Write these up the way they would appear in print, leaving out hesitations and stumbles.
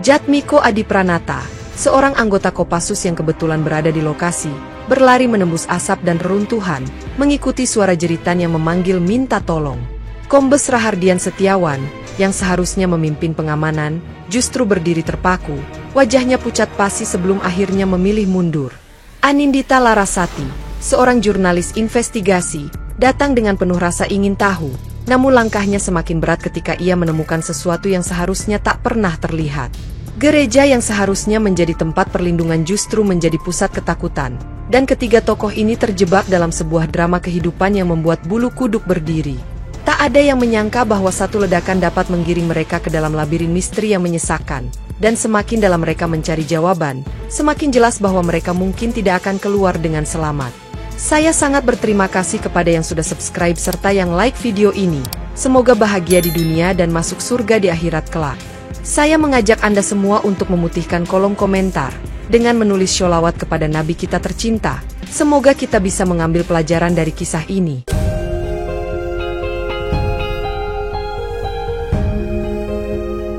Jatmiko Adipranata, seorang anggota Kopassus yang kebetulan berada di lokasi, berlari menembus asap dan reruntuhan, mengikuti suara jeritan yang memanggil minta tolong. Kombes Rahardian Setiawan, yang seharusnya memimpin pengamanan, justru berdiri terpaku, wajahnya pucat pasi sebelum akhirnya memilih mundur. Anindita Larasati, seorang jurnalis investigasi, datang dengan penuh rasa ingin tahu, namun langkahnya semakin berat ketika ia menemukan sesuatu yang seharusnya tak pernah terlihat. Gereja yang seharusnya menjadi tempat perlindungan justru menjadi pusat ketakutan, dan ketiga tokoh ini terjebak dalam sebuah drama kehidupan yang membuat bulu kuduk berdiri. Tak ada yang menyangka bahwa satu ledakan dapat menggiring mereka ke dalam labirin misteri yang menyesakan, dan semakin dalam mereka mencari jawaban, semakin jelas bahwa mereka mungkin tidak akan keluar dengan selamat. Saya sangat berterima kasih kepada yang sudah subscribe serta yang like video ini. Semoga bahagia di dunia dan masuk surga di akhirat kelak. Saya mengajak Anda semua untuk memutihkan kolom komentar dengan menulis sholawat kepada Nabi kita tercinta. Semoga kita bisa mengambil pelajaran dari kisah ini.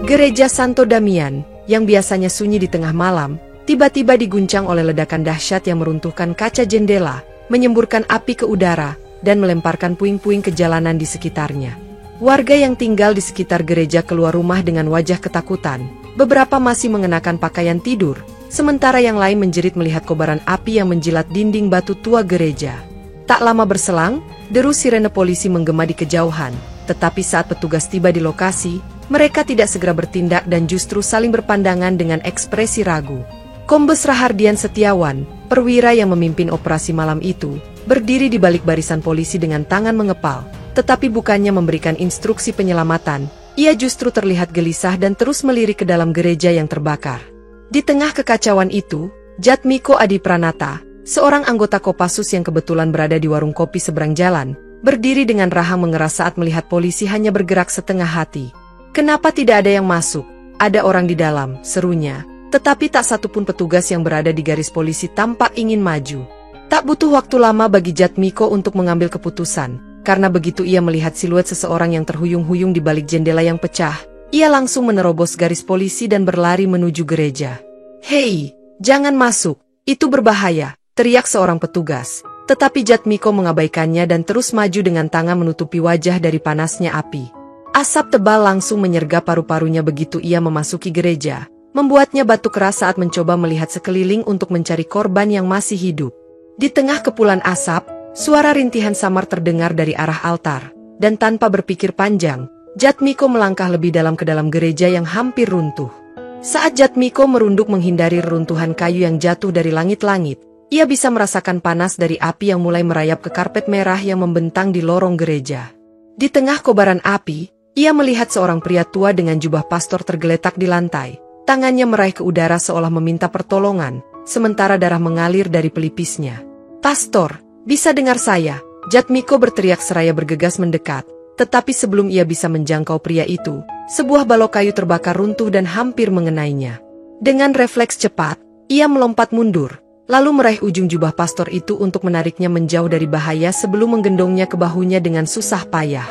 Gereja Santo Damian, yang biasanya sunyi di tengah malam, tiba-tiba diguncang oleh ledakan dahsyat yang meruntuhkan kaca jendela, menyemburkan api ke udara, dan melemparkan puing-puing ke jalanan di sekitarnya. Warga yang tinggal di sekitar gereja keluar rumah dengan wajah ketakutan. Beberapa masih mengenakan pakaian tidur, sementara yang lain menjerit melihat kobaran api yang menjilat dinding batu tua gereja. Tak lama berselang, deru sirene polisi menggema di kejauhan, tetapi saat petugas tiba di lokasi, mereka tidak segera bertindak dan justru saling berpandangan dengan ekspresi ragu. Kombes Rahardian Setiawan, perwira yang memimpin operasi malam itu, berdiri di balik barisan polisi dengan tangan mengepal, tetapi bukannya memberikan instruksi penyelamatan, ia justru terlihat gelisah dan terus melirik ke dalam gereja yang terbakar. Di tengah kekacauan itu, Jatmiko Adipranata, seorang anggota Kopassus yang kebetulan berada di warung kopi seberang jalan, berdiri dengan rahang mengeras saat melihat polisi hanya bergerak setengah hati. "Kenapa tidak ada yang masuk? Ada orang di dalam," serunya. Tetapi tak satupun petugas yang berada di garis polisi tampak ingin maju. Tak butuh waktu lama bagi Jatmiko untuk mengambil keputusan, karena begitu ia melihat siluet seseorang yang terhuyung-huyung di balik jendela yang pecah, ia langsung menerobos garis polisi dan berlari menuju gereja. "Hei, jangan masuk, itu berbahaya," teriak seorang petugas. Tetapi Jatmiko mengabaikannya dan terus maju dengan tangan menutupi wajah dari panasnya api. Asap tebal langsung menyergap paru-parunya begitu ia memasuki gereja, membuatnya batuk keras saat mencoba melihat sekeliling untuk mencari korban yang masih hidup. Di tengah kepulan asap, suara rintihan samar terdengar dari arah altar, dan tanpa berpikir panjang, Jatmiko melangkah lebih dalam ke dalam gereja yang hampir runtuh. Saat Jatmiko merunduk menghindari reruntuhan kayu yang jatuh dari langit-langit, ia bisa merasakan panas dari api yang mulai merayap ke karpet merah yang membentang di lorong gereja. Di tengah kobaran api, ia melihat seorang pria tua dengan jubah pastor tergeletak di lantai. Tangannya meraih ke udara seolah meminta pertolongan, sementara darah mengalir dari pelipisnya. "Pastor, bisa dengar saya?" Jatmiko berteriak seraya bergegas mendekat. Tetapi sebelum ia bisa menjangkau pria itu, sebuah balok kayu terbakar runtuh dan hampir mengenainya. Dengan refleks cepat, ia melompat mundur, lalu meraih ujung jubah pastor itu untuk menariknya menjauh dari bahaya sebelum menggendongnya ke bahunya dengan susah payah.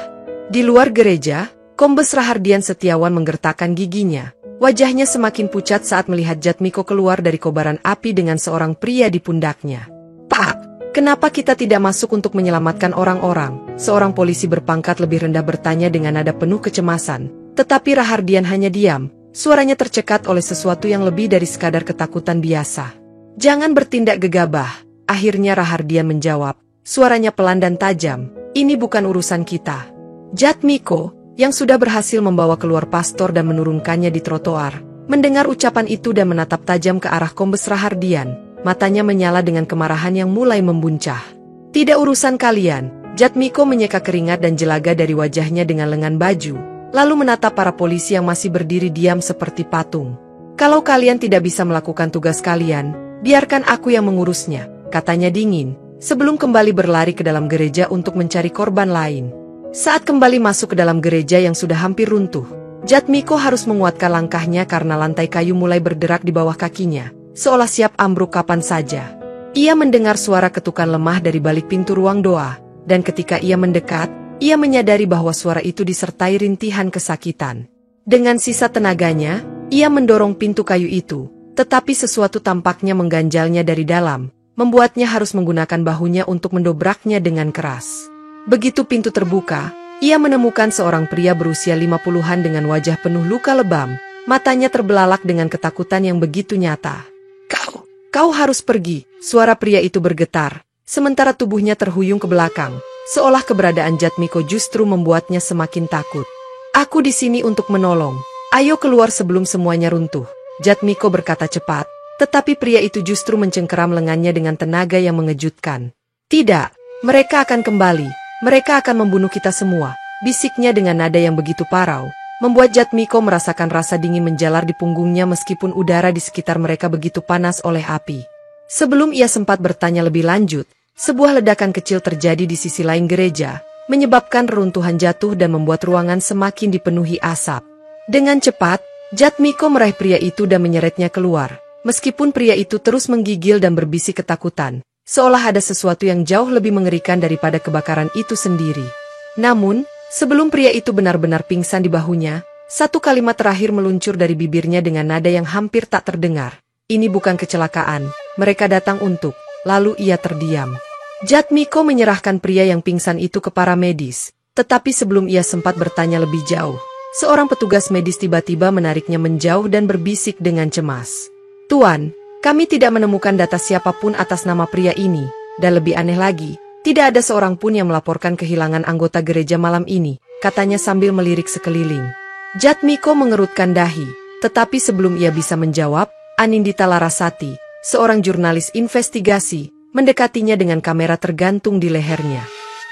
Di luar gereja, Kombes Rahardian Setiawan menggertakkan giginya. Wajahnya semakin pucat saat melihat Jatmiko keluar dari kobaran api dengan seorang pria di pundaknya. "Pak, kenapa kita tidak masuk untuk menyelamatkan orang-orang?" Seorang polisi berpangkat lebih rendah bertanya dengan nada penuh kecemasan. Tetapi Rahardian hanya diam, suaranya tercekat oleh sesuatu yang lebih dari sekadar ketakutan biasa. "Jangan bertindak gegabah," akhirnya Rahardian menjawab, suaranya pelan dan tajam. "Ini bukan urusan kita." Jatmiko, yang sudah berhasil membawa keluar pastor dan menurunkannya di trotoar, mendengar ucapan itu dan menatap tajam ke arah Kombes Rahardian, matanya menyala dengan kemarahan yang mulai membuncah. "Tidak urusan kalian." Jatmiko menyeka keringat dan jelaga dari wajahnya dengan lengan baju, lalu menatap para polisi yang masih berdiri diam seperti patung. "Kalau kalian tidak bisa melakukan tugas kalian, biarkan aku yang mengurusnya," katanya dingin, sebelum kembali berlari ke dalam gereja untuk mencari korban lain. Saat kembali masuk ke dalam gereja yang sudah hampir runtuh, Jatmiko harus menguatkan langkahnya karena lantai kayu mulai berderak di bawah kakinya, seolah siap ambruk kapan saja. Ia mendengar suara ketukan lemah dari balik pintu ruang doa, dan ketika ia mendekat, ia menyadari bahwa suara itu disertai rintihan kesakitan. Dengan sisa tenaganya, Ia mendorong pintu kayu itu, tetapi sesuatu tampaknya mengganjalnya dari dalam, membuatnya harus menggunakan bahunya untuk mendobraknya dengan keras. Begitu pintu terbuka, ia menemukan seorang pria berusia 50-an dengan wajah penuh luka lebam, matanya terbelalak dengan ketakutan yang begitu nyata. Kau harus pergi, suara pria itu bergetar, sementara tubuhnya terhuyung ke belakang, seolah keberadaan Jatmiko justru membuatnya semakin takut. Aku di sini untuk menolong, ayo keluar sebelum semuanya runtuh, Jatmiko berkata cepat, tetapi pria itu justru mencengkeram lengannya dengan tenaga yang mengejutkan. Tidak, mereka akan kembali, mereka akan membunuh kita semua, bisiknya dengan nada yang begitu parau, membuat Jatmiko merasakan rasa dingin menjalar di punggungnya meskipun udara di sekitar mereka begitu panas oleh api. Sebelum ia sempat bertanya lebih lanjut, sebuah ledakan kecil terjadi di sisi lain gereja, menyebabkan reruntuhan jatuh dan membuat ruangan semakin dipenuhi asap. Dengan cepat, Jatmiko meraih pria itu dan menyeretnya keluar, meskipun pria itu terus menggigil dan berbisik ketakutan, seolah ada sesuatu yang jauh lebih mengerikan daripada kebakaran itu sendiri. Namun, sebelum pria itu benar-benar pingsan di bahunya, satu kalimat terakhir meluncur dari bibirnya dengan nada yang hampir tak terdengar. Ini bukan kecelakaan, mereka datang untuk, lalu ia terdiam. Jatmiko menyerahkan pria yang pingsan itu ke para medis, tetapi sebelum ia sempat bertanya lebih jauh, seorang petugas medis tiba-tiba menariknya menjauh dan berbisik dengan cemas. Tuan, kami tidak menemukan data siapapun atas nama pria ini, dan lebih aneh lagi, tidak ada seorang pun yang melaporkan kehilangan anggota gereja malam ini, katanya sambil melirik sekeliling. Jatmiko mengerutkan dahi, tetapi sebelum ia bisa menjawab, Anindita Larasati, seorang jurnalis investigasi, mendekatinya dengan kamera tergantung di lehernya.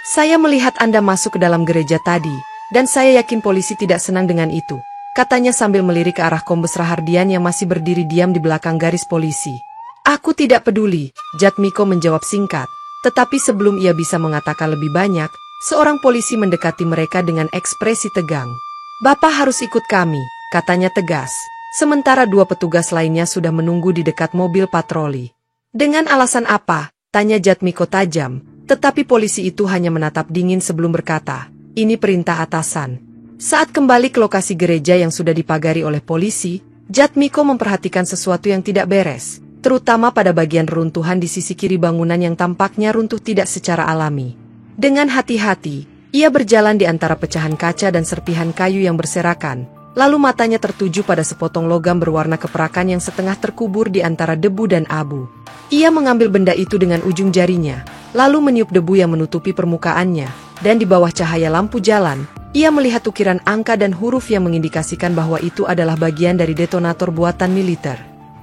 Saya melihat Anda masuk ke dalam gereja tadi, dan saya yakin polisi tidak senang dengan itu, katanya sambil melirik ke arah Kombes Rahardian yang masih berdiri diam di belakang garis polisi. Aku tidak peduli, Jatmiko menjawab singkat. Tetapi sebelum ia bisa mengatakan lebih banyak, seorang polisi mendekati mereka dengan ekspresi tegang. Bapak harus ikut kami, katanya tegas. Sementara dua petugas lainnya sudah menunggu di dekat mobil patroli. Dengan alasan apa? Tanya Jatmiko tajam, tetapi polisi itu hanya menatap dingin sebelum berkata, ini perintah atasan. Saat kembali ke lokasi gereja yang sudah dipagari oleh polisi, Jatmiko memperhatikan sesuatu yang tidak beres, terutama pada bagian reruntuhan di sisi kiri bangunan yang tampaknya runtuh tidak secara alami. Dengan hati-hati, ia berjalan di antara pecahan kaca dan serpihan kayu yang berserakan, lalu matanya tertuju pada sepotong logam berwarna keperakan yang setengah terkubur di antara debu dan abu. Ia mengambil benda itu dengan ujung jarinya, lalu meniup debu yang menutupi permukaannya, dan di bawah cahaya lampu jalan, ia melihat ukiran angka dan huruf yang mengindikasikan bahwa itu adalah bagian dari detonator buatan militer.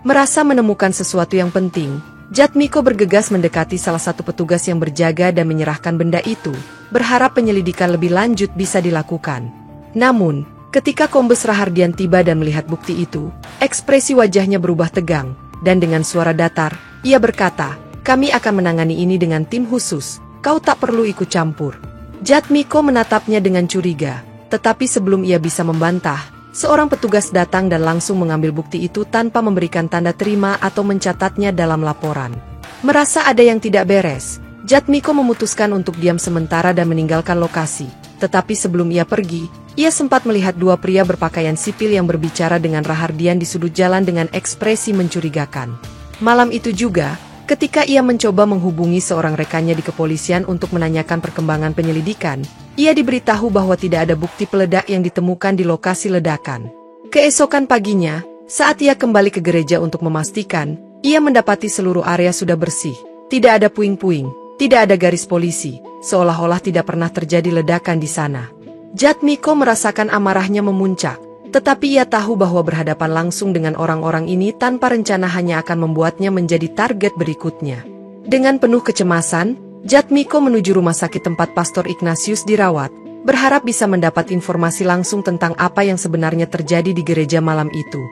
Merasa menemukan sesuatu yang penting, Jatmiko bergegas mendekati salah satu petugas yang berjaga dan menyerahkan benda itu, berharap penyelidikan lebih lanjut bisa dilakukan. Namun, ketika Kombes Rahardian tiba dan melihat bukti itu, ekspresi wajahnya berubah tegang, dan dengan suara datar, ia berkata, kami akan menangani ini dengan tim khusus, kau tak perlu ikut campur. Jatmiko menatapnya dengan curiga, tetapi sebelum ia bisa membantah, seorang petugas datang dan langsung mengambil bukti itu tanpa memberikan tanda terima atau mencatatnya dalam laporan. Merasa ada yang tidak beres, Jatmiko memutuskan untuk diam sementara dan meninggalkan lokasi. Tetapi sebelum ia pergi, ia sempat melihat dua pria berpakaian sipil yang berbicara dengan Rahardian di sudut jalan dengan ekspresi mencurigakan. Malam itu juga, ketika ia mencoba menghubungi seorang rekannya di kepolisian untuk menanyakan perkembangan penyelidikan, ia diberitahu bahwa tidak ada bukti peledak yang ditemukan di lokasi ledakan. Keesokan paginya, saat ia kembali ke gereja untuk memastikan, ia mendapati seluruh area sudah bersih. Tidak ada puing-puing, tidak ada garis polisi, seolah-olah tidak pernah terjadi ledakan di sana. Jatmiko merasakan amarahnya memuncak, tetapi ia tahu bahwa berhadapan langsung dengan orang-orang ini tanpa rencana hanya akan membuatnya menjadi target berikutnya. Dengan penuh kecemasan, Jatmiko menuju rumah sakit tempat Pastor Ignatius dirawat, berharap bisa mendapat informasi langsung tentang apa yang sebenarnya terjadi di gereja malam itu.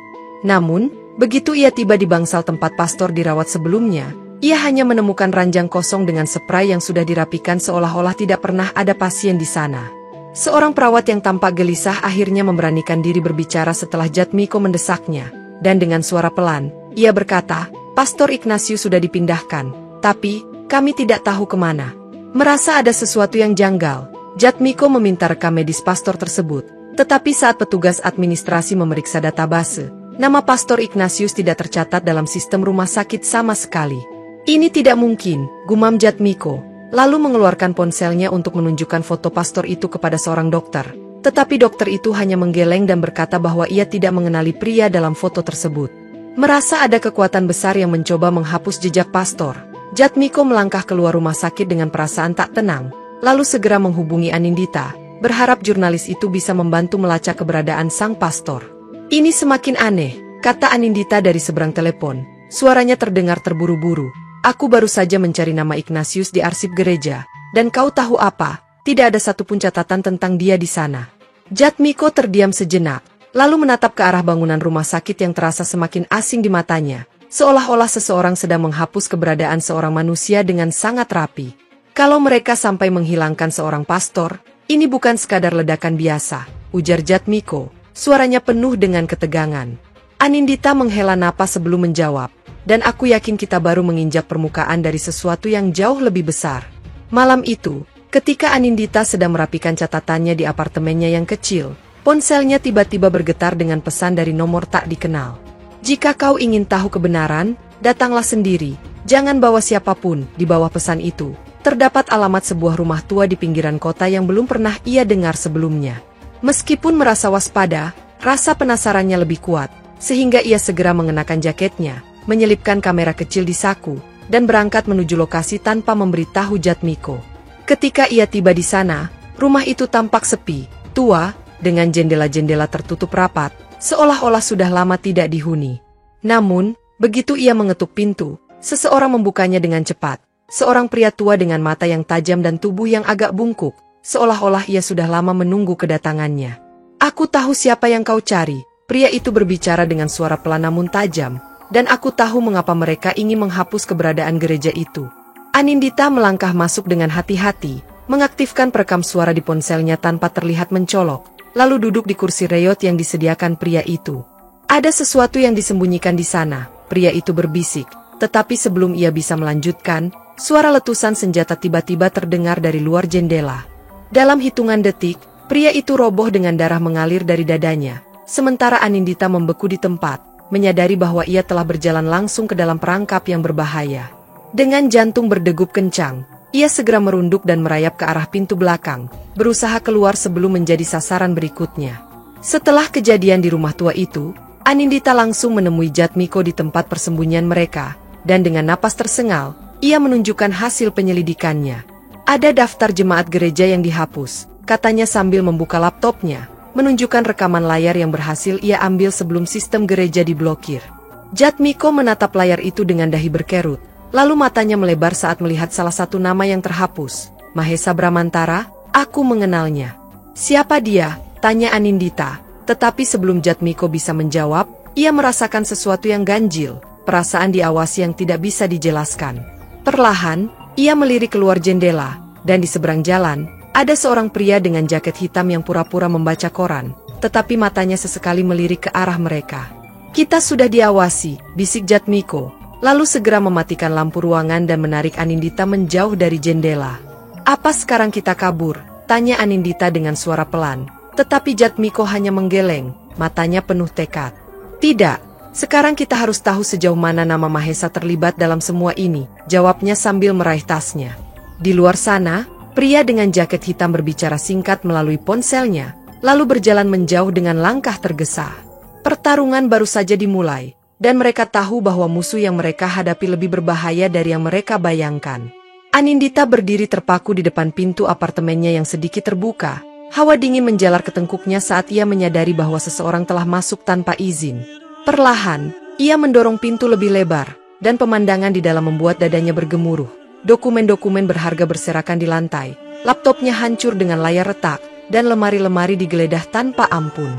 Namun, begitu ia tiba di bangsal tempat pastor dirawat sebelumnya, ia hanya menemukan ranjang kosong dengan spray yang sudah dirapikan seolah-olah tidak pernah ada pasien di sana. Seorang perawat yang tampak gelisah akhirnya memberanikan diri berbicara setelah Jatmiko mendesaknya, dan dengan suara pelan, ia berkata, Pastor Ignatius sudah dipindahkan, tapi kami tidak tahu kemana. Merasa ada sesuatu yang janggal, Jatmiko meminta rekam medis pastor tersebut, tetapi saat petugas administrasi memeriksa database, Nama Pastor Ignatius tidak tercatat dalam sistem rumah sakit sama sekali. Ini tidak mungkin, gumam Jatmiko, lalu mengeluarkan ponselnya untuk menunjukkan foto pastor itu kepada seorang dokter. Tetapi dokter itu hanya menggeleng dan berkata bahwa ia tidak mengenali pria dalam foto tersebut. Merasa ada kekuatan besar yang mencoba menghapus jejak pastor, Jatmiko melangkah keluar rumah sakit dengan perasaan tak tenang, lalu segera menghubungi Anindita, berharap jurnalis itu bisa membantu melacak keberadaan sang pastor. Ini semakin aneh, kata Anindita dari seberang telepon. Suaranya terdengar terburu-buru. Aku baru saja mencari nama Ignatius di arsip gereja, dan kau tahu apa? Tidak ada satupun catatan tentang dia di sana. Jatmiko terdiam sejenak, lalu menatap ke arah bangunan rumah sakit yang terasa semakin asing di matanya, seolah-olah seseorang sedang menghapus keberadaan seorang manusia dengan sangat rapi. Kalau mereka sampai menghilangkan seorang pastor, ini bukan sekadar ledakan biasa, ujar Jatmiko, suaranya penuh dengan ketegangan. Anindita menghela napas sebelum menjawab, dan aku yakin kita baru menginjak permukaan dari sesuatu yang jauh lebih besar. Malam itu, ketika Anindita sedang merapikan catatannya di apartemennya yang kecil, ponselnya tiba-tiba bergetar dengan pesan dari nomor tak dikenal. Jika kau ingin tahu kebenaran, datanglah sendiri, jangan bawa siapapun. Di bawah pesan itu, terdapat alamat sebuah rumah tua di pinggiran kota yang belum pernah ia dengar sebelumnya. Meskipun merasa waspada, rasa penasarannya lebih kuat, sehingga ia segera mengenakan jaketnya, menyelipkan kamera kecil di saku, dan berangkat menuju lokasi tanpa memberitahu Jatmiko. Ketika ia tiba di sana, rumah itu tampak sepi, tua, dengan jendela-jendela tertutup rapat, seolah-olah sudah lama tidak dihuni. Namun, begitu ia mengetuk pintu, seseorang membukanya dengan cepat. Seorang pria tua dengan mata yang tajam dan tubuh yang agak bungkuk, seolah-olah ia sudah lama menunggu kedatangannya. Aku tahu siapa yang kau cari, pria itu berbicara dengan suara pelan namun tajam, dan aku tahu mengapa mereka ingin menghapus keberadaan gereja itu. Anindita melangkah masuk dengan hati-hati, mengaktifkan perekam suara di ponselnya tanpa terlihat mencolok, lalu duduk di kursi reyot yang disediakan pria itu. Ada sesuatu yang disembunyikan di sana, pria itu berbisik, tetapi sebelum ia bisa melanjutkan, suara letusan senjata tiba-tiba terdengar dari luar jendela. Dalam hitungan detik, pria itu roboh dengan darah mengalir dari dadanya, sementara Anindita membeku di tempat, menyadari bahwa ia telah berjalan langsung ke dalam perangkap yang berbahaya. Dengan jantung berdegup kencang, ia segera merunduk dan merayap ke arah pintu belakang, berusaha keluar sebelum menjadi sasaran berikutnya. Setelah kejadian di rumah tua itu, Anindita langsung menemui Jatmiko di tempat persembunyian mereka, dan dengan napas tersengal, ia menunjukkan hasil penyelidikannya. Ada daftar jemaat gereja yang dihapus, katanya sambil membuka laptopnya, menunjukkan rekaman layar yang berhasil ia ambil sebelum sistem gereja diblokir. Jatmiko menatap layar itu dengan dahi berkerut, lalu matanya melebar saat melihat salah satu nama yang terhapus, Mahesa Bramantara. Aku mengenalnya. Siapa dia? Tanya Anindita. Tetapi sebelum Jatmiko bisa menjawab, ia merasakan sesuatu yang ganjil, perasaan diawasi yang tidak bisa dijelaskan. Perlahan, ia melirik keluar jendela, dan di seberang jalan, ada seorang pria dengan jaket hitam yang pura-pura membaca koran, tetapi matanya sesekali melirik ke arah mereka. Kita sudah diawasi, bisik Jatmiko, lalu segera mematikan lampu ruangan dan menarik Anindita menjauh dari jendela. Apa sekarang kita kabur? Tanya Anindita dengan suara pelan, tetapi Jatmiko hanya menggeleng, matanya penuh tekad. Tidak. Sekarang kita harus tahu sejauh mana nama Mahesa terlibat dalam semua ini, jawabnya sambil meraih tasnya. Di luar sana, pria dengan jaket hitam berbicara singkat melalui ponselnya, lalu berjalan menjauh dengan langkah tergesa. Pertarungan baru saja dimulai, dan mereka tahu bahwa musuh yang mereka hadapi lebih berbahaya dari yang mereka bayangkan. Anindita berdiri terpaku di depan pintu apartemennya yang sedikit terbuka. Hawa dingin menjalar ke tengkuknya saat ia menyadari bahwa seseorang telah masuk tanpa izin. Perlahan, ia mendorong pintu lebih lebar, dan pemandangan di dalam membuat dadanya bergemuruh. Dokumen-dokumen berharga berserakan di lantai, laptopnya hancur dengan layar retak, dan lemari-lemari digeledah tanpa ampun.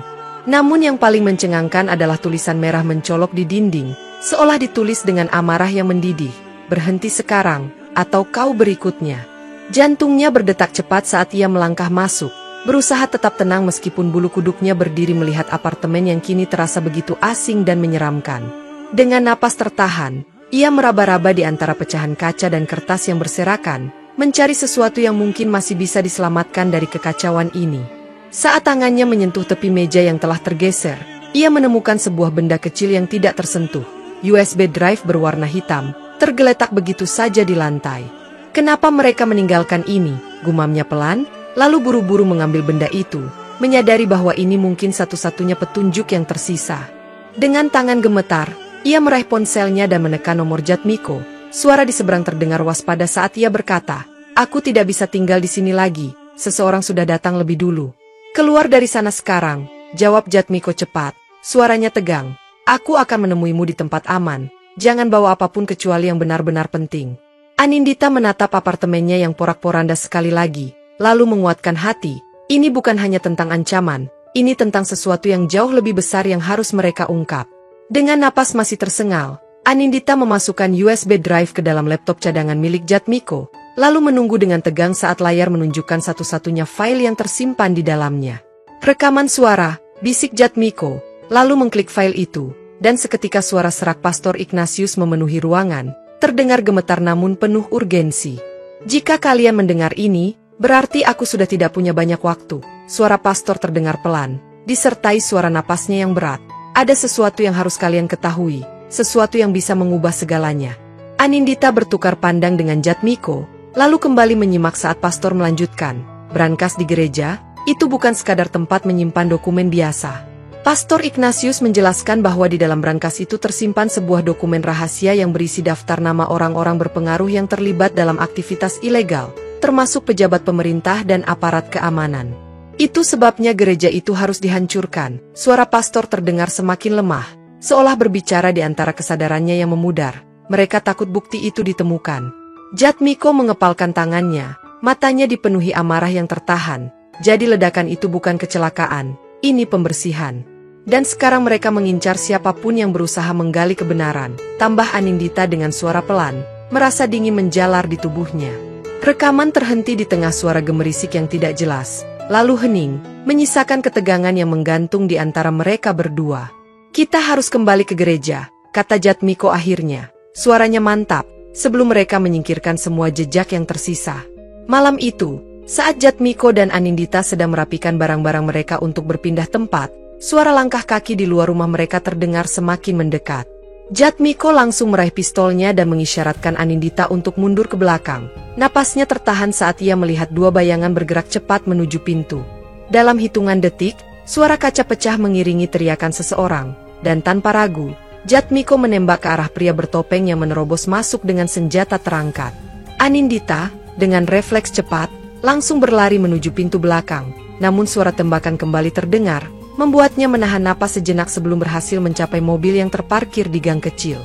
Namun yang paling mencengangkan adalah tulisan merah mencolok di dinding, seolah ditulis dengan amarah yang mendidih. Berhenti sekarang, atau kau berikutnya. Jantungnya berdetak cepat saat ia melangkah masuk, berusaha tetap tenang meskipun bulu kuduknya berdiri melihat apartemen yang kini terasa begitu asing dan menyeramkan. Dengan napas tertahan, ia meraba-raba di antara pecahan kaca dan kertas yang berserakan, mencari sesuatu yang mungkin masih bisa diselamatkan dari kekacauan ini. Saat tangannya menyentuh tepi meja yang telah tergeser, ia menemukan sebuah benda kecil yang tidak tersentuh. USB drive berwarna hitam, tergeletak begitu saja di lantai. Kenapa mereka meninggalkan ini? Gumamnya pelan, lalu buru-buru mengambil benda itu, menyadari bahwa ini mungkin satu-satunya petunjuk yang tersisa. Dengan tangan gemetar, ia meraih ponselnya dan menekan nomor Jatmiko. Suara di seberang terdengar waspada saat ia berkata, "Aku tidak bisa tinggal di sini lagi, seseorang sudah datang lebih dulu." "Keluar dari sana sekarang," jawab Jatmiko cepat. Suaranya tegang. "Aku akan menemuimu di tempat aman. Jangan bawa apapun kecuali yang benar-benar penting." Anindita menatap apartemennya yang porak-poranda sekali lagi, lalu menguatkan hati. Ini bukan hanya tentang ancaman, ini tentang sesuatu yang jauh lebih besar yang harus mereka ungkap. Dengan napas masih tersengal, Anindita memasukkan USB drive ke dalam laptop cadangan milik Jatmiko, lalu menunggu dengan tegang saat layar menunjukkan satu-satunya file yang tersimpan di dalamnya. "Rekaman suara," bisik Jatmiko, lalu mengklik file itu, dan seketika suara serak Pastor Ignatius memenuhi ruangan, terdengar gemetar namun penuh urgensi. "Jika kalian mendengar ini, berarti aku sudah tidak punya banyak waktu." Suara pastor terdengar pelan, disertai suara napasnya yang berat. "Ada sesuatu yang harus kalian ketahui, sesuatu yang bisa mengubah segalanya." Anindita bertukar pandang dengan Jatmiko, lalu kembali menyimak saat pastor melanjutkan, "Brankas di gereja, itu bukan sekadar tempat menyimpan dokumen biasa." Pastor Ignatius menjelaskan bahwa di dalam brankas itu tersimpan sebuah dokumen rahasia yang berisi daftar nama orang-orang berpengaruh yang terlibat dalam aktivitas ilegal, termasuk pejabat pemerintah dan aparat keamanan. "Itu sebabnya gereja itu harus dihancurkan." Suara pastor terdengar semakin lemah, seolah berbicara di antara kesadarannya yang memudar. Mereka takut bukti itu ditemukan. Jatmiko mengepalkan tangannya, matanya dipenuhi amarah yang tertahan. Jadi ledakan itu bukan kecelakaan, ini pembersihan. Dan sekarang mereka mengincar siapapun yang berusaha menggali kebenaran, tambah Anindita dengan suara pelan, merasa dingin menjalar di tubuhnya. Rekaman terhenti di tengah suara gemerisik yang tidak jelas, lalu hening, menyisakan ketegangan yang menggantung di antara mereka berdua. "Kita harus kembali ke gereja," kata Jatmiko akhirnya. Suaranya mantap, sebelum mereka menyingkirkan semua jejak yang tersisa. Malam itu, saat Jatmiko dan Anindita sedang merapikan barang-barang mereka untuk berpindah tempat, suara langkah kaki di luar rumah mereka terdengar semakin mendekat. Jatmiko langsung meraih pistolnya dan mengisyaratkan Anindita untuk mundur ke belakang. Napasnya tertahan saat ia melihat dua bayangan bergerak cepat menuju pintu. Dalam hitungan detik, suara kaca pecah mengiringi teriakan seseorang, dan tanpa ragu, Jatmiko menembak ke arah pria bertopeng yang menerobos masuk dengan senjata terangkat. Anindita, dengan refleks cepat, langsung berlari menuju pintu belakang, namun suara tembakan kembali terdengar, membuatnya menahan napas sejenak sebelum berhasil mencapai mobil yang terparkir di gang kecil.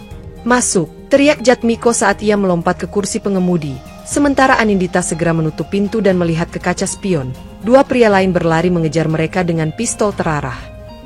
"Masuk!" teriak Jatmiko saat ia melompat ke kursi pengemudi, sementara Anindita segera menutup pintu dan melihat ke kaca spion. Dua pria lain berlari mengejar mereka dengan pistol terarah.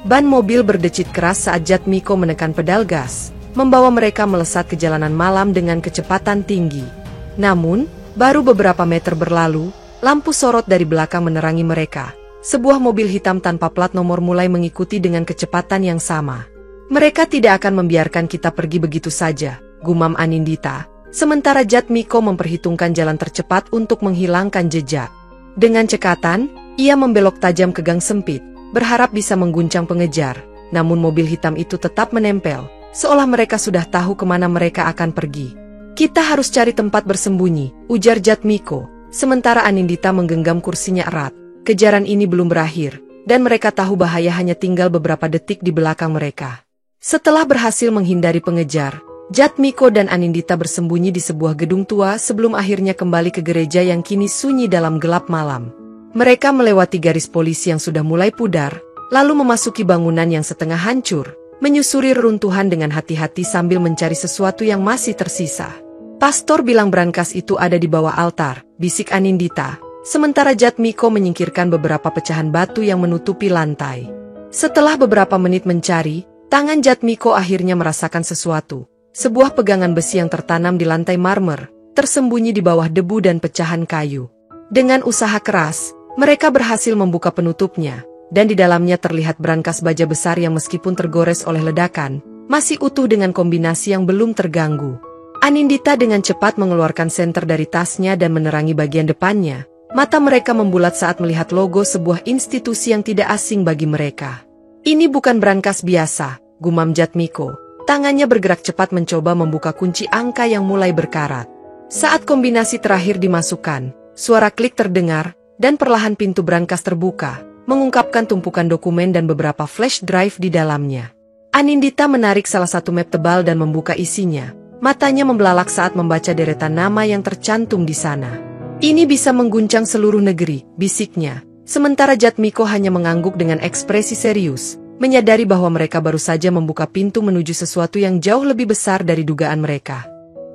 Ban mobil berdecit keras saat Jatmiko menekan pedal gas, membawa mereka melesat ke jalanan malam dengan kecepatan tinggi. Namun, baru beberapa meter berlalu, lampu sorot dari belakang menerangi mereka. Sebuah mobil hitam tanpa plat nomor mulai mengikuti dengan kecepatan yang sama. "Mereka tidak akan membiarkan kita pergi begitu saja," gumam Anindita, sementara Jatmiko memperhitungkan jalan tercepat untuk menghilangkan jejak. Dengan cekatan, ia membelok tajam ke gang sempit, berharap bisa mengguncang pengejar, namun mobil hitam itu tetap menempel, seolah mereka sudah tahu kemana mereka akan pergi. "Kita harus cari tempat bersembunyi," ujar Jatmiko, sementara Anindita menggenggam kursinya erat. Kejaran ini belum berakhir, dan mereka tahu bahaya hanya tinggal beberapa detik di belakang mereka. Setelah berhasil menghindari pengejar, Jatmiko dan Anindita bersembunyi di sebuah gedung tua sebelum akhirnya kembali ke gereja yang kini sunyi dalam gelap malam. Mereka melewati garis polisi yang sudah mulai pudar, lalu memasuki bangunan yang setengah hancur, menyusuri reruntuhan dengan hati-hati sambil mencari sesuatu yang masih tersisa. "Pastor bilang brankas itu ada di bawah altar," bisik Anindita, sementara Jatmiko menyingkirkan beberapa pecahan batu yang menutupi lantai. Setelah beberapa menit mencari, tangan Jatmiko akhirnya merasakan sesuatu. Sebuah pegangan besi yang tertanam di lantai marmer, tersembunyi di bawah debu dan pecahan kayu. Dengan usaha keras, mereka berhasil membuka penutupnya, dan di dalamnya terlihat brankas baja besar yang meskipun tergores oleh ledakan, masih utuh dengan kombinasi yang belum terganggu. Anindita dengan cepat mengeluarkan senter dari tasnya dan menerangi bagian depannya. Mata mereka membulat saat melihat logo sebuah institusi yang tidak asing bagi mereka. Ini bukan brankas biasa, gumam Jatmiko. Tangannya bergerak cepat mencoba membuka kunci angka yang mulai berkarat. Saat kombinasi terakhir dimasukkan, suara klik terdengar, dan perlahan pintu brankas terbuka, mengungkapkan tumpukan dokumen dan beberapa flash drive di dalamnya. Anindita menarik salah satu map tebal dan membuka isinya. Matanya membelalak saat membaca deretan nama yang tercantum di sana. Ini bisa mengguncang seluruh negeri, bisiknya. Sementara Jatmiko hanya mengangguk dengan ekspresi serius, menyadari bahwa mereka baru saja membuka pintu menuju sesuatu yang jauh lebih besar dari dugaan mereka.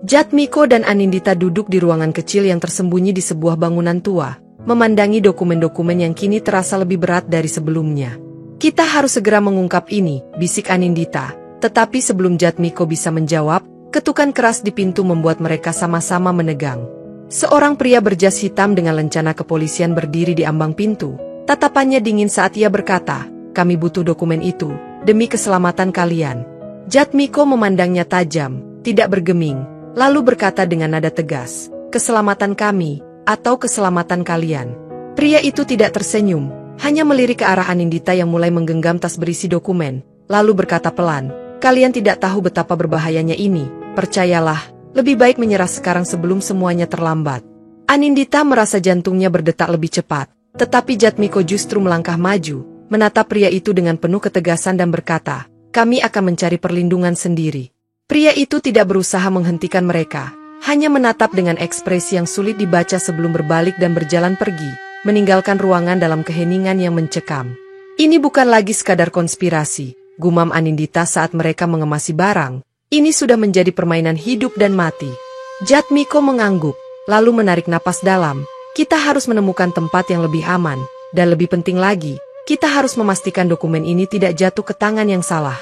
Jatmiko dan Anindita duduk di ruangan kecil yang tersembunyi di sebuah bangunan tua, memandangi dokumen-dokumen yang kini terasa lebih berat dari sebelumnya. Kita harus segera mengungkap ini, bisik Anindita. Tetapi sebelum Jatmiko bisa menjawab, ketukan keras di pintu membuat mereka sama-sama menegang. Seorang pria berjas hitam dengan lencana kepolisian berdiri di ambang pintu. Tatapannya dingin saat ia berkata, "Kami butuh dokumen itu, demi keselamatan kalian." Jatmiko memandangnya tajam, tidak bergeming, lalu berkata dengan nada tegas, "Keselamatan kami, atau keselamatan kalian?" Pria itu tidak tersenyum, hanya melirik ke arah Anindita yang mulai menggenggam tas berisi dokumen, lalu berkata pelan, "Kalian tidak tahu betapa berbahayanya ini, percayalah. Lebih baik menyerah sekarang sebelum semuanya terlambat." Anindita merasa jantungnya berdetak lebih cepat, tetapi Jatmiko justru melangkah maju, menatap pria itu dengan penuh ketegasan dan berkata, "Kami akan mencari perlindungan sendiri." Pria itu tidak berusaha menghentikan mereka, hanya menatap dengan ekspresi yang sulit dibaca sebelum berbalik dan berjalan pergi, meninggalkan ruangan dalam keheningan yang mencekam. "Ini bukan lagi sekadar konspirasi," gumam Anindita saat mereka mengemasi barang. "Ini sudah menjadi permainan hidup dan mati." Jatmiko mengangguk, lalu menarik napas dalam. "Kita harus menemukan tempat yang lebih aman, dan lebih penting lagi, kita harus memastikan dokumen ini tidak jatuh ke tangan yang salah."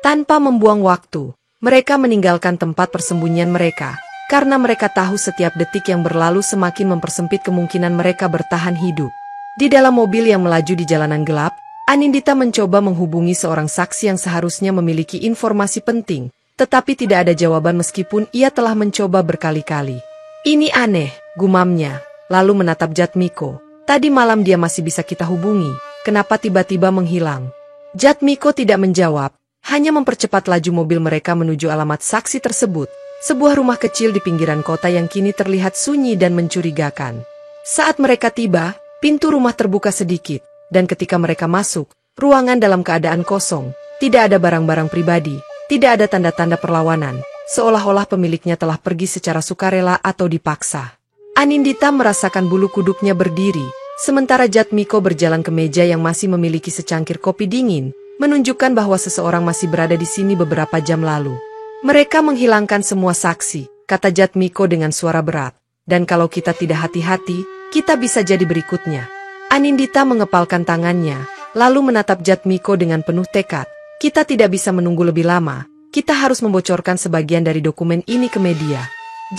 Tanpa membuang waktu, mereka meninggalkan tempat persembunyian mereka, karena mereka tahu setiap detik yang berlalu semakin mempersempit kemungkinan mereka bertahan hidup. Di dalam mobil yang melaju di jalanan gelap, Anindita mencoba menghubungi seorang saksi yang seharusnya memiliki informasi penting, tetapi tidak ada jawaban meskipun ia telah mencoba berkali-kali. "Ini aneh," gumamnya, lalu menatap Jatmiko. "Tadi malam dia masih bisa kita hubungi, kenapa tiba-tiba menghilang?" Jatmiko tidak menjawab, hanya mempercepat laju mobil mereka menuju alamat saksi tersebut, sebuah rumah kecil di pinggiran kota yang kini terlihat sunyi dan mencurigakan. Saat mereka tiba, pintu rumah terbuka sedikit, dan ketika mereka masuk, ruangan dalam keadaan kosong, tidak ada barang-barang pribadi. Tidak ada tanda-tanda perlawanan, seolah-olah pemiliknya telah pergi secara sukarela atau dipaksa. Anindita merasakan bulu kuduknya berdiri, sementara Jatmiko berjalan ke meja yang masih memiliki secangkir kopi dingin, menunjukkan bahwa seseorang masih berada di sini beberapa jam lalu. "Mereka menghilangkan semua saksi," kata Jatmiko dengan suara berat, "dan kalau kita tidak hati-hati, kita bisa jadi berikutnya." Anindita mengepalkan tangannya, lalu menatap Jatmiko dengan penuh tekad. "Kita tidak bisa menunggu lebih lama, kita harus membocorkan sebagian dari dokumen ini ke media."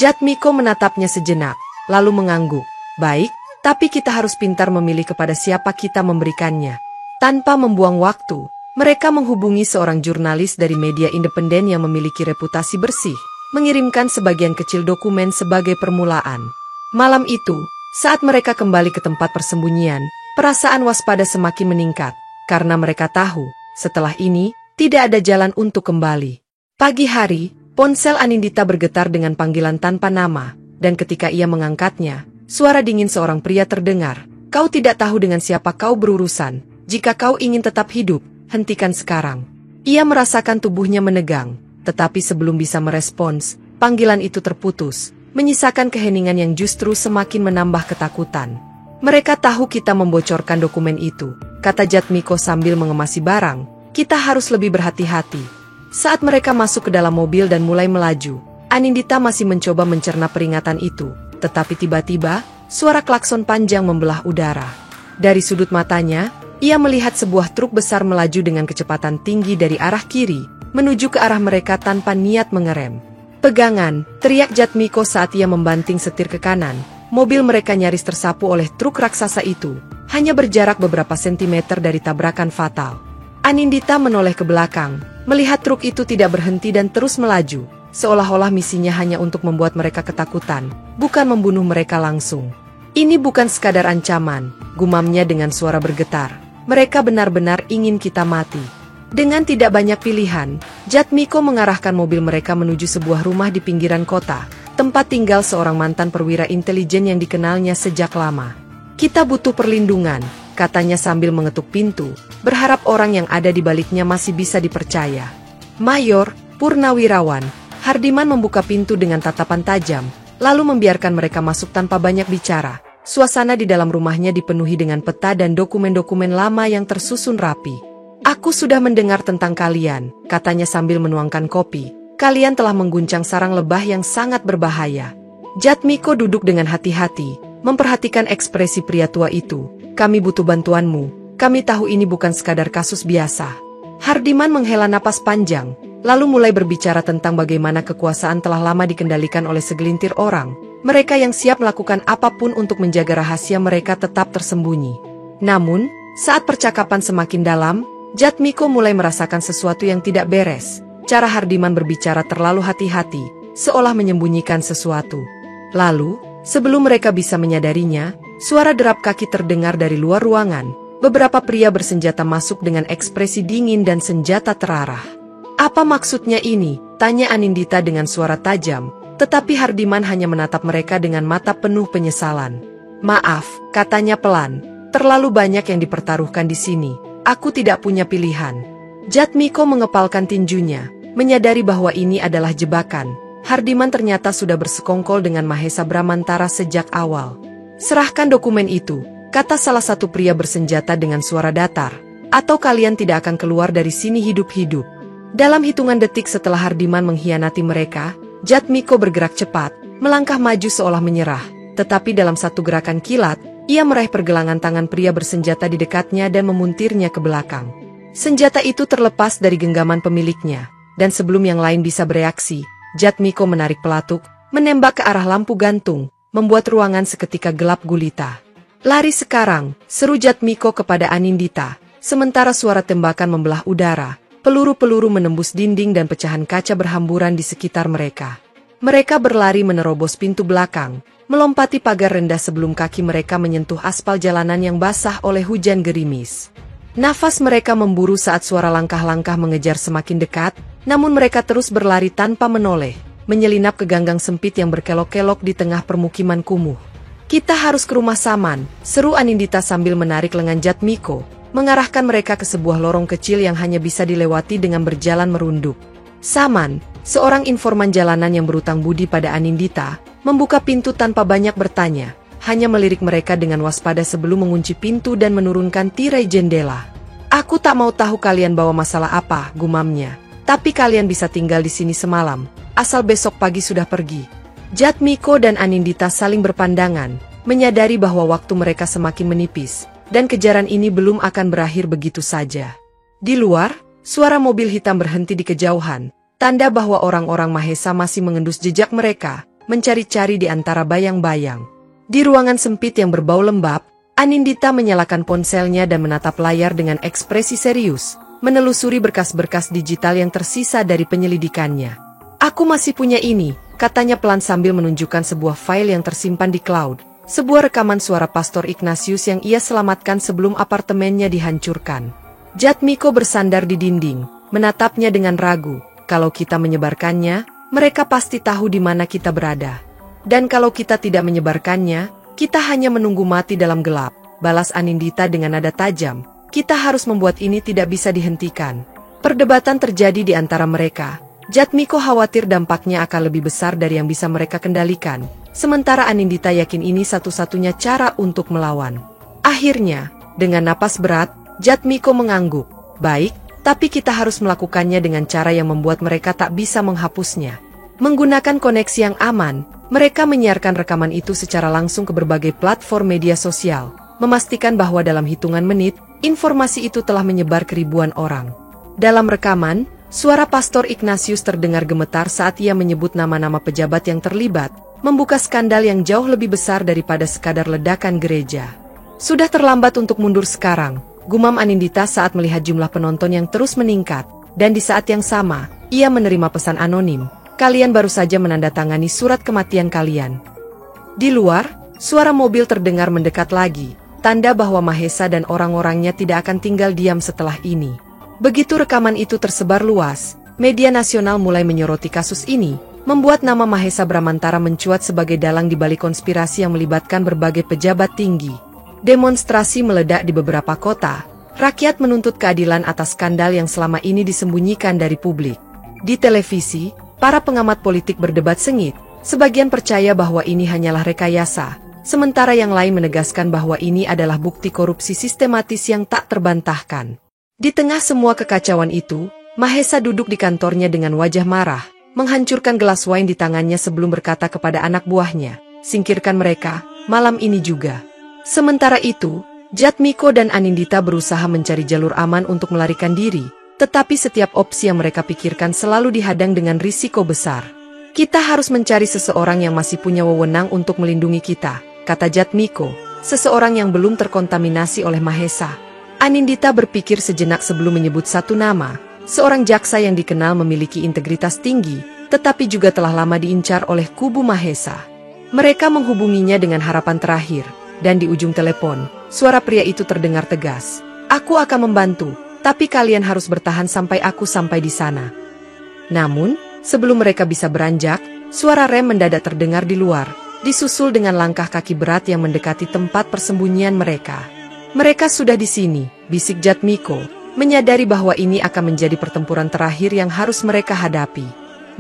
Jatmiko menatapnya sejenak, lalu mengangguk. "Baik, tapi kita harus pintar memilih kepada siapa kita memberikannya." Tanpa membuang waktu, mereka menghubungi seorang jurnalis dari media independen yang memiliki reputasi bersih, mengirimkan sebagian kecil dokumen sebagai permulaan. Malam itu, saat mereka kembali ke tempat persembunyian, perasaan waspada semakin meningkat, karena mereka tahu, setelah ini, tidak ada jalan untuk kembali. Pagi hari, ponsel Anindita bergetar dengan panggilan tanpa nama, dan ketika ia mengangkatnya, suara dingin seorang pria terdengar. "Kau tidak tahu dengan siapa kau berurusan. Jika kau ingin tetap hidup, hentikan sekarang." Ia merasakan tubuhnya menegang, tetapi sebelum bisa merespons, panggilan itu terputus, menyisakan keheningan yang justru semakin menambah ketakutan. "Mereka tahu kita membocorkan dokumen itu," kata Jatmiko sambil mengemasi barang. "Kita harus lebih berhati-hati." Saat mereka masuk ke dalam mobil dan mulai melaju, Anindita masih mencoba mencerna peringatan itu, tetapi tiba-tiba, suara klakson panjang membelah udara. Dari sudut matanya, ia melihat sebuah truk besar melaju dengan kecepatan tinggi dari arah kiri, menuju ke arah mereka tanpa niat mengerem. "Pegangan!" teriak Jatmiko saat ia membanting setir ke kanan. Mobil mereka nyaris tersapu oleh truk raksasa itu, hanya berjarak beberapa sentimeter dari tabrakan fatal. Anindita menoleh ke belakang, melihat truk itu tidak berhenti dan terus melaju, seolah-olah misinya hanya untuk membuat mereka ketakutan, bukan membunuh mereka langsung. "Ini bukan sekadar ancaman," gumamnya dengan suara bergetar. "Mereka benar-benar ingin kita mati." Dengan tidak banyak pilihan, Jatmiko mengarahkan mobil mereka menuju sebuah rumah di pinggiran kota, tempat tinggal seorang mantan perwira intelijen yang dikenalnya sejak lama. "Kita butuh perlindungan," katanya sambil mengetuk pintu, berharap orang yang ada di baliknya masih bisa dipercaya. "Mayor, Purnawirawan." Hardiman membuka pintu dengan tatapan tajam, lalu membiarkan mereka masuk tanpa banyak bicara. Suasana di dalam rumahnya dipenuhi dengan peta dan dokumen-dokumen lama yang tersusun rapi. "Aku sudah mendengar tentang kalian," katanya sambil menuangkan kopi. "Kalian telah mengguncang sarang lebah yang sangat berbahaya." Jatmiko duduk dengan hati-hati, memperhatikan ekspresi pria tua itu. "Kami butuh bantuanmu. Kami tahu ini bukan sekadar kasus biasa." Hardiman menghela napas panjang, lalu mulai berbicara tentang bagaimana kekuasaan telah lama dikendalikan oleh segelintir orang, mereka yang siap melakukan apapun untuk menjaga rahasia mereka tetap tersembunyi. Namun, saat percakapan semakin dalam, Jatmiko mulai merasakan sesuatu yang tidak beres. Cara Hardiman berbicara terlalu hati-hati, seolah menyembunyikan sesuatu. Lalu, sebelum mereka bisa menyadarinya, suara derap kaki terdengar dari luar ruangan. Beberapa pria bersenjata masuk dengan ekspresi dingin dan senjata terarah. "Apa maksudnya ini?" tanya Anindita dengan suara tajam, tetapi Hardiman hanya menatap mereka dengan mata penuh penyesalan. "Maaf," katanya pelan, "terlalu banyak yang dipertaruhkan di sini. Aku tidak punya pilihan." Jatmiko mengepalkan tinjunya, menyadari bahwa ini adalah jebakan. Hardiman ternyata sudah bersekongkol dengan Mahesa Bramantara sejak awal. "Serahkan dokumen itu," kata salah satu pria bersenjata dengan suara datar, "atau kalian tidak akan keluar dari sini hidup-hidup." Dalam hitungan detik setelah Hardiman mengkhianati mereka, Jatmiko bergerak cepat, melangkah maju seolah menyerah. Tetapi dalam satu gerakan kilat, ia meraih pergelangan tangan pria bersenjata di dekatnya dan memuntirnya ke belakang. Senjata itu terlepas dari genggaman pemiliknya, dan sebelum yang lain bisa bereaksi, Jatmiko menarik pelatuk, menembak ke arah lampu gantung, membuat ruangan seketika gelap gulita. "Lari sekarang," seru Jatmiko kepada Anindita, sementara suara tembakan membelah udara, peluru-peluru menembus dinding dan pecahan kaca berhamburan di sekitar mereka. Mereka berlari menerobos pintu belakang, melompati pagar rendah sebelum kaki mereka menyentuh aspal jalanan yang basah oleh hujan gerimis. Nafas mereka memburu saat suara langkah-langkah mengejar semakin dekat, namun mereka terus berlari tanpa menoleh, menyelinap ke ganggang sempit yang berkelok-kelok di tengah permukiman kumuh. "Kita harus ke rumah Saman," seru Anindita sambil menarik lengan Jatmiko, mengarahkan mereka ke sebuah lorong kecil yang hanya bisa dilewati dengan berjalan merunduk. Saman, seorang informan jalanan yang berutang budi pada Anindita, membuka pintu tanpa banyak bertanya, hanya melirik mereka dengan waspada sebelum mengunci pintu dan menurunkan tirai jendela. "Aku tak mau tahu kalian bawa masalah apa," gumamnya. "Tapi kalian bisa tinggal di sini semalam, asal besok pagi sudah pergi." Jatmiko dan Anindita saling berpandangan, menyadari bahwa waktu mereka semakin menipis, dan kejaran ini belum akan berakhir begitu saja. Di luar, suara mobil hitam berhenti di kejauhan, tanda bahwa orang-orang Mahesa masih mengendus jejak mereka, mencari-cari di antara bayang-bayang. Di ruangan sempit yang berbau lembab, Anindita menyalakan ponselnya dan menatap layar dengan ekspresi serius, menelusuri berkas-berkas digital yang tersisa dari penyelidikannya. "Aku masih punya ini," katanya pelan sambil menunjukkan sebuah file yang tersimpan di cloud, sebuah rekaman suara Pastor Ignatius yang ia selamatkan sebelum apartemennya dihancurkan. Jatmiko bersandar di dinding, menatapnya dengan ragu. "Kalau kita menyebarkannya, mereka pasti tahu di mana kita berada. Dan kalau kita tidak menyebarkannya, kita hanya menunggu mati dalam gelap," balas Anindita dengan nada tajam. "Kita harus membuat ini tidak bisa dihentikan." Perdebatan terjadi di antara mereka. Jatmiko khawatir dampaknya akan lebih besar dari yang bisa mereka kendalikan, sementara Anindita yakin ini satu-satunya cara untuk melawan. Akhirnya, dengan napas berat, Jatmiko mengangguk. "Baik, tapi kita harus melakukannya dengan cara yang membuat mereka tak bisa menghapusnya." Menggunakan koneksi yang aman, mereka menyiarkan rekaman itu secara langsung ke berbagai platform media sosial, memastikan bahwa dalam hitungan menit, informasi itu telah menyebar ke ribuan orang. Dalam rekaman, suara Pastor Ignatius terdengar gemetar saat ia menyebut nama-nama pejabat yang terlibat, membuka skandal yang jauh lebih besar daripada sekadar ledakan gereja. "Sudah terlambat untuk mundur sekarang," gumam Anindita saat melihat jumlah penonton yang terus meningkat, dan di saat yang sama, ia menerima pesan anonim. "Kalian baru saja menandatangani surat kematian kalian." Di luar, suara mobil terdengar mendekat lagi, tanda bahwa Mahesa dan orang-orangnya tidak akan tinggal diam setelah ini. Begitu rekaman itu tersebar luas, media nasional mulai menyoroti kasus ini, membuat nama Mahesa Bramantara mencuat sebagai dalang di balik konspirasi yang melibatkan berbagai pejabat tinggi. Demonstrasi meledak di beberapa kota. Rakyat menuntut keadilan atas skandal yang selama ini disembunyikan dari publik. Di televisi, para pengamat politik berdebat sengit. Sebagian percaya bahwa ini hanyalah rekayasa, sementara yang lain menegaskan bahwa ini adalah bukti korupsi sistematis yang tak terbantahkan. Di tengah semua kekacauan itu, Mahesa duduk di kantornya dengan wajah marah, menghancurkan gelas wine di tangannya sebelum berkata kepada anak buahnya, "Singkirkan mereka, malam ini juga." Sementara itu, Jatmiko dan Anindita berusaha mencari jalur aman untuk melarikan diri, tetapi setiap opsi yang mereka pikirkan selalu dihadang dengan risiko besar. "Kita harus mencari seseorang yang masih punya wewenang untuk melindungi kita," kata Jatmiko, seseorang yang belum terkontaminasi oleh Mahesa. Anindita berpikir sejenak sebelum menyebut satu nama, seorang jaksa yang dikenal memiliki integritas tinggi, tetapi juga telah lama diincar oleh kubu Mahesa. Mereka menghubunginya dengan harapan terakhir, dan di ujung telepon, suara pria itu terdengar tegas. "Aku akan membantu, tapi kalian harus bertahan sampai aku sampai di sana." Namun, sebelum mereka bisa beranjak, suara rem mendadak terdengar di luar, disusul dengan langkah kaki berat yang mendekati tempat persembunyian mereka. "Mereka sudah di sini," bisik Jatmiko, menyadari bahwa ini akan menjadi pertempuran terakhir yang harus mereka hadapi.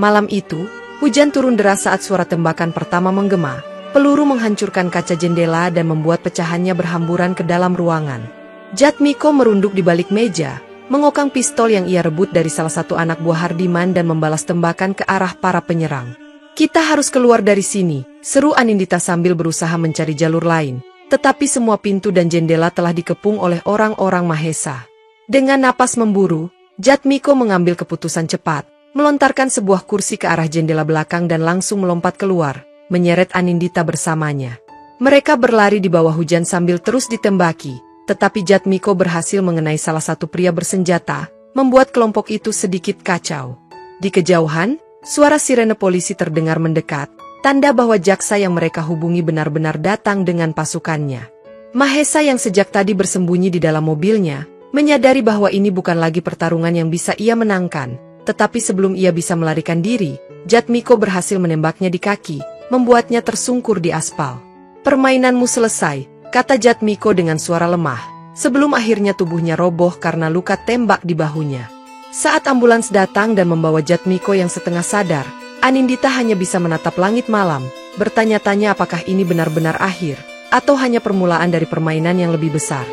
Malam itu, hujan turun deras saat suara tembakan pertama menggema. Peluru menghancurkan kaca jendela dan membuat pecahannya berhamburan ke dalam ruangan. Jatmiko merunduk di balik meja, mengokang pistol yang ia rebut dari salah satu anak buah Hardiman dan membalas tembakan ke arah para penyerang. "Kita harus keluar dari sini," seru Anindita sambil berusaha mencari jalur lain. Tetapi semua pintu dan jendela telah dikepung oleh orang-orang Mahesa. Dengan napas memburu, Jatmiko mengambil keputusan cepat, melontarkan sebuah kursi ke arah jendela belakang dan langsung melompat keluar, menyeret Anindita bersamanya. Mereka berlari di bawah hujan sambil terus ditembaki. Tetapi Jatmiko berhasil mengenai salah satu pria bersenjata, membuat kelompok itu sedikit kacau. Di kejauhan, suara sirene polisi terdengar mendekat, tanda bahwa jaksa yang mereka hubungi benar-benar datang dengan pasukannya. Mahesa yang sejak tadi bersembunyi di dalam mobilnya, menyadari bahwa ini bukan lagi pertarungan yang bisa ia menangkan, tetapi sebelum ia bisa melarikan diri, Jatmiko berhasil menembaknya di kaki, membuatnya tersungkur di aspal. "Permainanmu selesai," kata Jatmiko dengan suara lemah, sebelum akhirnya tubuhnya roboh karena luka tembak di bahunya. Saat ambulans datang dan membawa Jatmiko yang setengah sadar, Anindita hanya bisa menatap langit malam, bertanya-tanya apakah ini benar-benar akhir, atau hanya permulaan dari permainan yang lebih besar.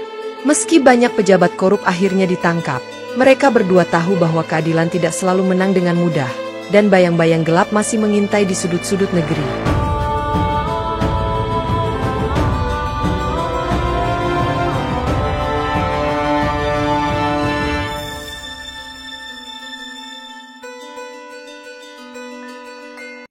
Meski banyak pejabat korup akhirnya ditangkap, mereka berdua tahu bahwa keadilan tidak selalu menang dengan mudah, dan bayang-bayang gelap masih mengintai di sudut-sudut negeri.